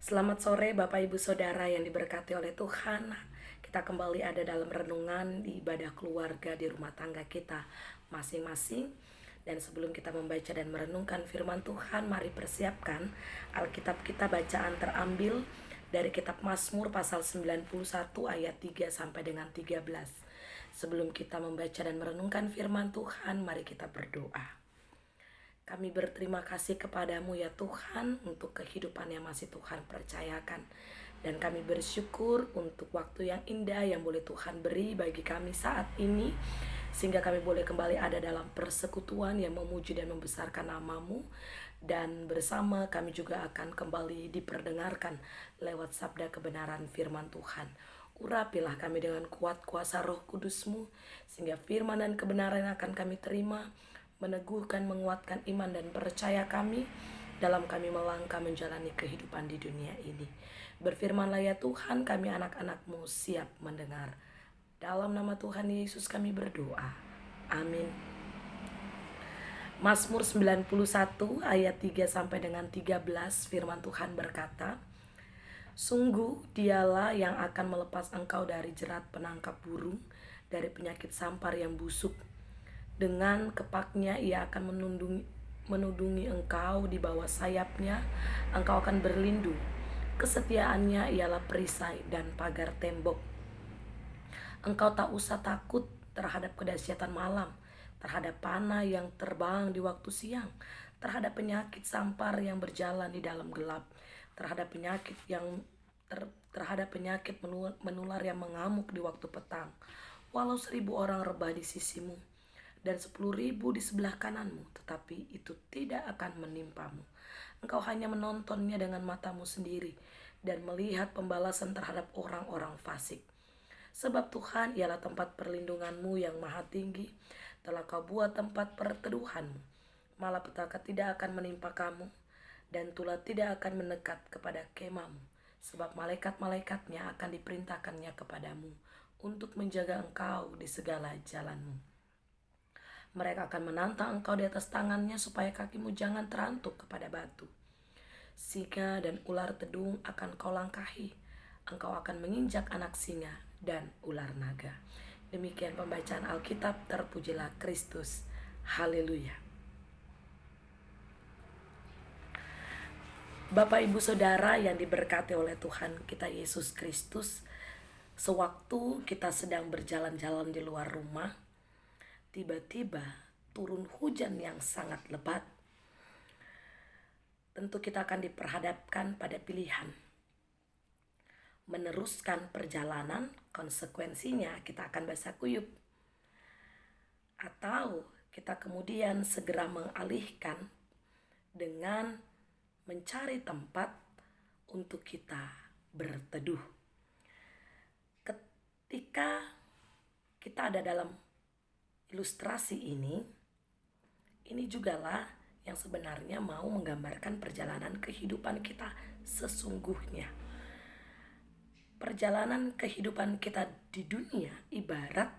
Selamat sore Bapak Ibu Saudara yang diberkati oleh Tuhan. Kita kembali ada dalam renungan di ibadah keluarga di rumah tangga kita masing-masing. Dan sebelum kita membaca dan merenungkan firman Tuhan, mari persiapkan Alkitab kita. Bacaan terambil dari kitab Mazmur pasal 91 ayat 3 sampai dengan 13. Sebelum kita membaca dan merenungkan firman Tuhan, mari kita berdoa. Kami berterima kasih kepadamu ya Tuhan untuk kehidupan yang masih Tuhan percayakan. Dan kami bersyukur untuk waktu yang indah yang boleh Tuhan beri bagi kami saat ini. Sehingga kami boleh kembali ada dalam persekutuan yang memuji dan membesarkan namamu. Dan bersama kami juga akan kembali diperdengarkan lewat sabda kebenaran firman Tuhan. Urapilah kami dengan kuat kuasa roh kudusmu. Sehingga firman dan kebenaran yang akan kami terima meneguhkan, menguatkan iman dan percaya kami dalam kami melangkah menjalani kehidupan di dunia ini. Berfirmanlah ya Tuhan, kami anak-anak-Mu siap mendengar. Dalam nama Tuhan Yesus kami berdoa. Amin. Mazmur 91 ayat 3 sampai dengan 13 firman Tuhan berkata, sungguh dialah yang akan melepas engkau dari jerat penangkap burung, dari penyakit sampar yang busuk. Dengan kepaknya ia akan menudungi engkau, di bawah sayapnya engkau akan berlindung. Kesetiaannya ialah perisai dan pagar tembok. Engkau tak usah takut terhadap kedahsyatan malam, terhadap panah yang terbang di waktu siang, terhadap penyakit sampar yang berjalan di dalam gelap, terhadap penyakit menular yang mengamuk di waktu petang. Walau 1.000 orang rebah di sisimu dan 10.000 di sebelah kananmu, tetapi itu tidak akan menimpamu. Engkau hanya menontonnya dengan matamu sendiri dan melihat pembalasan terhadap orang-orang fasik. Sebab Tuhan ialah tempat perlindunganmu yang maha tinggi, telah kau buat tempat perteduhanmu. Malapetaka tidak akan menimpa kamu, dan tulah tidak akan mendekat kepada kemahmu. Sebab malaikat-malaikatnya akan diperintahkannya kepadamu untuk menjaga engkau di segala jalanmu. Mereka akan menantang engkau di atas tangannya supaya kakimu jangan terantuk kepada batu. Singa dan ular tedung akan kau langkahi. Engkau akan menginjak anak singa dan ular naga. Demikian pembacaan Alkitab. Terpujilah Kristus. Haleluya. Bapak Ibu Saudara yang diberkati oleh Tuhan kita Yesus Kristus, sewaktu kita sedang berjalan-jalan di luar rumah, tiba-tiba turun hujan yang sangat lebat. Tentu kita akan diperhadapkan pada pilihan. Meneruskan perjalanan, konsekuensinya kita akan basah kuyup. Atau kita kemudian segera mengalihkan dengan mencari tempat untuk kita berteduh. Ketika kita ada dalam ilustrasi ini jugalah yang sebenarnya mau menggambarkan perjalanan kehidupan kita sesungguhnya. Perjalanan kehidupan kita di dunia ibarat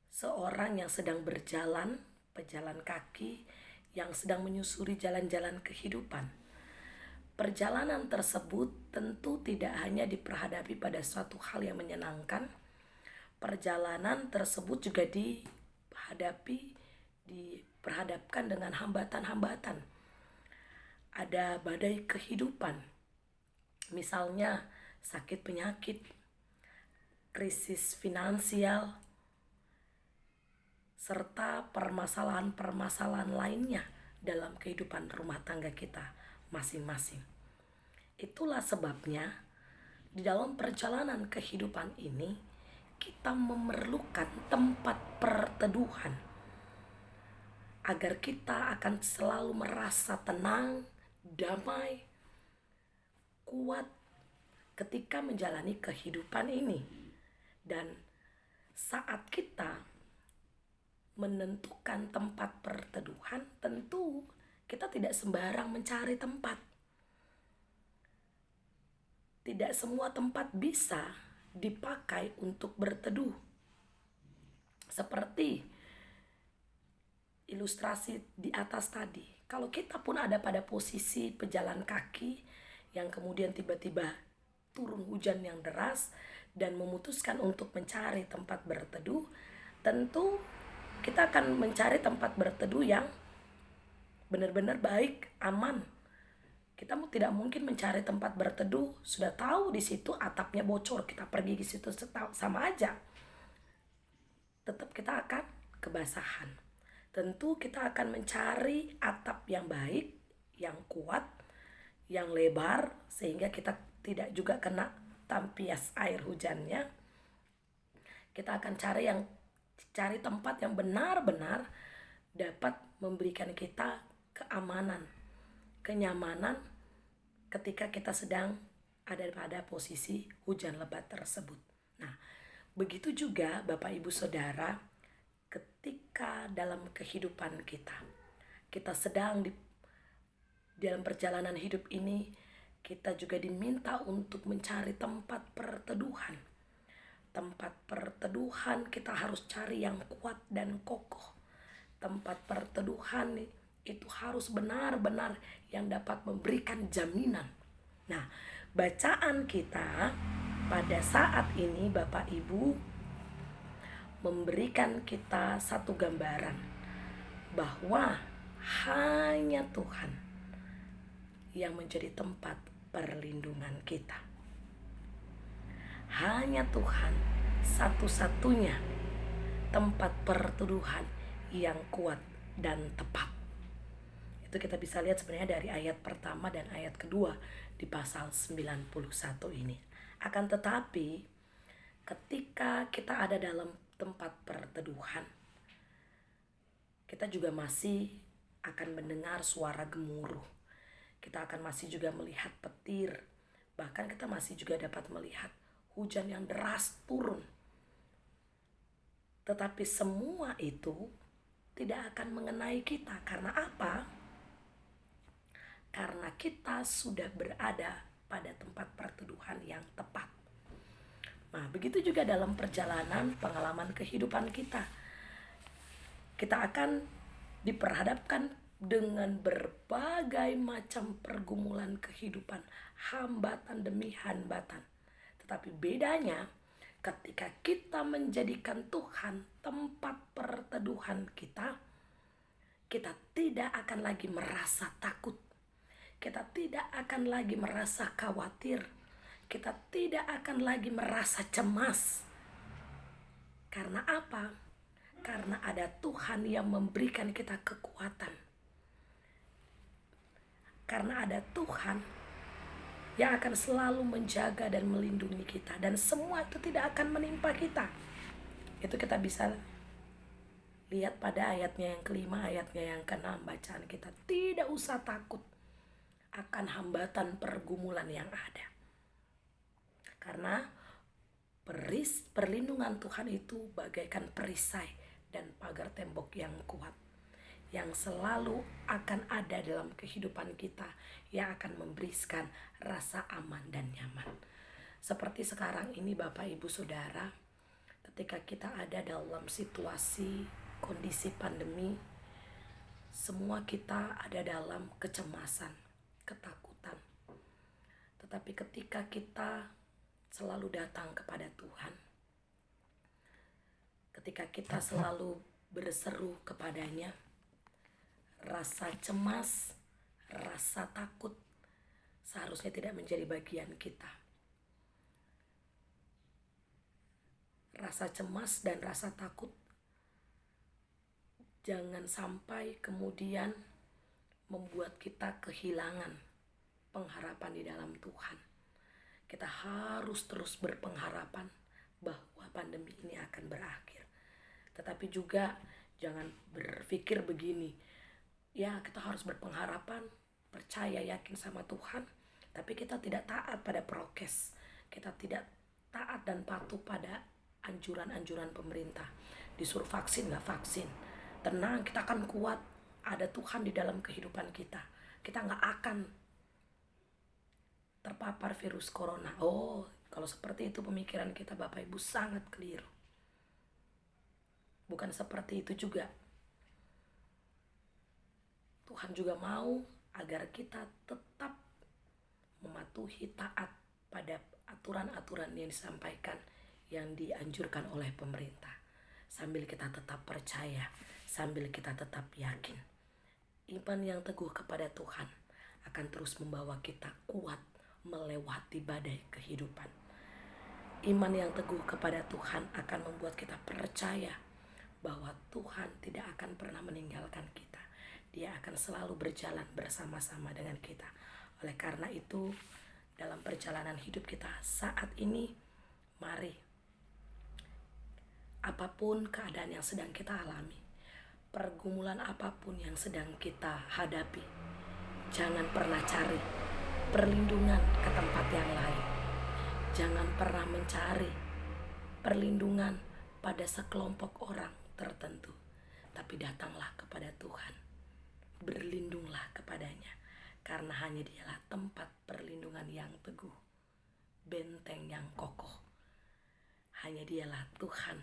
seorang yang sedang berjalan, pejalan kaki yang sedang menyusuri jalan-jalan kehidupan. Perjalanan tersebut tentu tidak hanya diperhadapi pada suatu hal yang menyenangkan. Perjalanan tersebut juga diperhadapkan dengan hambatan-hambatan. Ada badai kehidupan, misalnya sakit penyakit, krisis finansial, serta permasalahan-permasalahan lainnya dalam kehidupan rumah tangga kita masing-masing. Itulah sebabnya di dalam perjalanan kehidupan ini kita memerlukan tempat perteduhan agar kita akan selalu merasa tenang, damai, kuat ketika menjalani kehidupan ini. Dan saat kita menentukan tempat perteduhan, tentu kita tidak sembarang mencari tempat. Tidak semua tempat bisa dipakai untuk berteduh. Seperti ilustrasi di atas tadi, kalau kita pun ada pada posisi pejalan kaki yang kemudian tiba-tiba turun hujan yang deras dan memutuskan untuk mencari tempat berteduh, tentu kita akan mencari tempat berteduh yang benar-benar baik, aman. Kita tidak mungkin mencari tempat berteduh sudah tahu di situ atapnya bocor, kita pergi ke situ sama aja. Tetap kita akan kebasahan. Tentu kita akan mencari atap yang baik, yang kuat, yang lebar, sehingga kita tidak juga kena tampias air hujannya. Kita akan cari tempat yang benar-benar dapat memberikan kita keamanan, kenyamanan ketika kita sedang ada pada posisi hujan lebat tersebut. Nah, begitu juga Bapak Ibu Saudara, ketika dalam kehidupan kita sedang di dalam perjalanan hidup ini, kita juga diminta untuk mencari tempat perteduhan. Tempat perteduhan kita harus cari yang kuat dan kokoh. Tempat perteduhan itu harus benar-benar yang dapat memberikan jaminan. Nah, bacaan kita pada saat ini Bapak Ibu memberikan kita satu gambaran bahwa hanya Tuhan yang menjadi tempat perlindungan kita. Hanya Tuhan satu-satunya tempat perteduhan yang kuat dan tepat. Itu kita bisa lihat sebenarnya dari ayat pertama dan ayat kedua di pasal 91 ini. Akan tetapi ketika kita ada dalam tempat perteduhan, kita juga masih akan mendengar suara gemuruh. Kita akan masih juga melihat petir. Bahkan kita masih juga dapat melihat hujan yang deras turun. Tetapi semua itu tidak akan mengenai kita. Karena apa? Karena kita sudah berada pada tempat perteduhan yang tepat. Nah, begitu juga dalam perjalanan pengalaman kehidupan kita. Kita akan diperhadapkan dengan berbagai macam pergumulan kehidupan, hambatan demi hambatan. Tetapi bedanya ketika kita menjadikan Tuhan tempat perteduhan kita tidak akan lagi merasa takut. Kita tidak akan lagi merasa khawatir. Kita tidak akan lagi merasa cemas. Karena apa? Karena ada Tuhan yang memberikan kita kekuatan. Karena ada Tuhan yang akan selalu menjaga dan melindungi kita. Dan semua itu tidak akan menimpa kita. Itu kita bisa lihat pada ayatnya yang kelima, ayatnya yang keenam, bacaan kita. Tidak usah takut akan hambatan pergumulan yang ada. Karena perlindungan Tuhan itu bagaikan perisai dan pagar tembok yang kuat, yang selalu akan ada dalam kehidupan kita, yang akan memberikan rasa aman dan nyaman. Seperti sekarang ini Bapak Ibu Saudara, ketika kita ada dalam situasi kondisi pandemi, semua kita ada dalam kecemasan, ketakutan. Tetapi ketika kita selalu datang kepada Tuhan, ketika kita selalu berseru kepadanya, rasa cemas, rasa takut seharusnya tidak menjadi bagian kita. Rasa cemas dan rasa takut jangan sampai kemudian membuat kita kehilangan pengharapan di dalam Tuhan. Kita harus terus berpengharapan bahwa pandemi ini akan berakhir. Tetapi juga jangan berpikir begini, ya kita harus berpengharapan, percaya, yakin sama Tuhan, tapi kita tidak taat pada prokes. Kita tidak taat dan patuh pada anjuran-anjuran pemerintah. Disuruh vaksin gak vaksin. Tenang, kita akan kuat. Ada Tuhan di dalam kehidupan kita. Kita gak akan terpapar virus corona. Oh, kalau seperti itu pemikiran kita Bapak Ibu sangat keliru. Bukan seperti itu juga. Tuhan juga mau agar kita tetap mematuhi mematuhi taat pada aturan-aturan yang disampaikan, yang dianjurkan oleh pemerintah. Sambil kita tetap percaya, sambil kita tetap yakin. Iman yang teguh kepada Tuhan akan terus membawa kita kuat melewati badai kehidupan. Iman yang teguh kepada Tuhan akan membuat kita percaya bahwa Tuhan tidak akan pernah meninggalkan kita. Dia akan selalu berjalan bersama-sama dengan kita. Oleh karena itu, dalam perjalanan hidup kita saat ini, mari, apapun keadaan yang sedang kita alami, pergumulan apapun yang sedang kita hadapi, jangan pernah cari perlindungan ke tempat yang lain. Jangan pernah mencari perlindungan pada sekelompok orang tertentu, tapi datanglah kepada Tuhan. Berlindunglah kepadanya, karena hanya Dialah tempat perlindungan yang teguh, benteng yang kokoh. Hanya Dialah Tuhan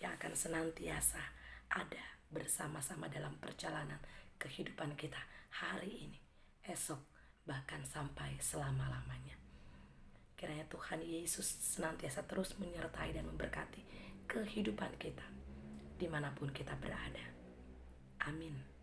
yang akan senantiasa ada bersama-sama dalam perjalanan kehidupan kita hari ini, esok, bahkan sampai selama-lamanya. Kiranya Tuhan Yesus senantiasa terus menyertai dan memberkati kehidupan kita dimanapun kita berada. Amin.